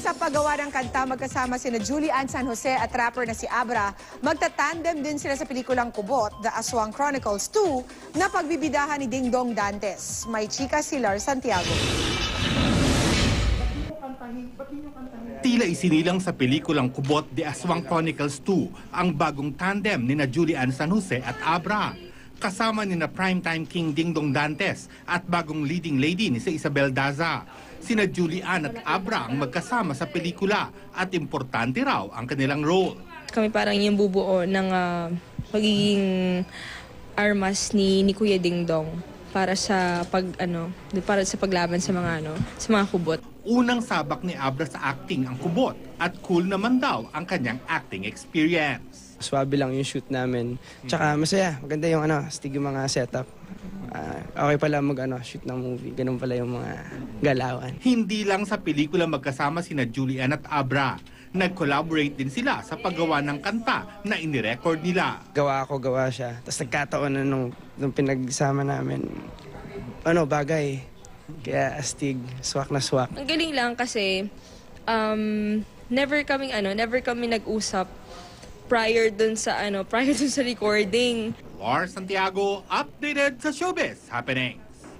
sa paggawa ng kanta, magkasama sina Julie Ann San Jose at rapper na si Abra. Magtatandem din sila sa pelikulang Kubot, The Aswang Chronicles 2, na pagbibidahan ni Ding Dong Dantes. May chika si Lar Santiago. Tila isinilang sa pelikulang Kubot, The Aswang Chronicles 2 ang bagong tandem ni na Julie Ann San Jose at Abra. Kasama ni na primetime king Ding Dong Dantes at bagong leading lady ni si Isabel Daza. Sina Julie Ann at Abra ang magkasama sa pelikula at importante raw ang kanilang role. Kami parang yung bubuo ng magiging armas ni Kuya Ding Dong para sa paglaban sa mga kubot. Unang sabak ni Abra sa acting ang Kubot at cool naman daw ang kanyang acting experience. Swabe lang yung shoot namin. Tsaka masaya, maganda yung stig yung mga setup. Okay pala shoot ng movie. Ganun pala yung mga galawan. Hindi lang sa pelikula magkasama sina Julie Ann at Abra. Nag-collaborate din sila sa paggawa ng kanta na inirecord nila. Gawa ako, gawa siya. Tapos nagkataon na nung pinagsama namin, bagay. Kaya astig, swak na swak. Ang galing lang kasi never kami nag-usap prior dun sa recording. Lar Santiago, updated sa showbiz happening.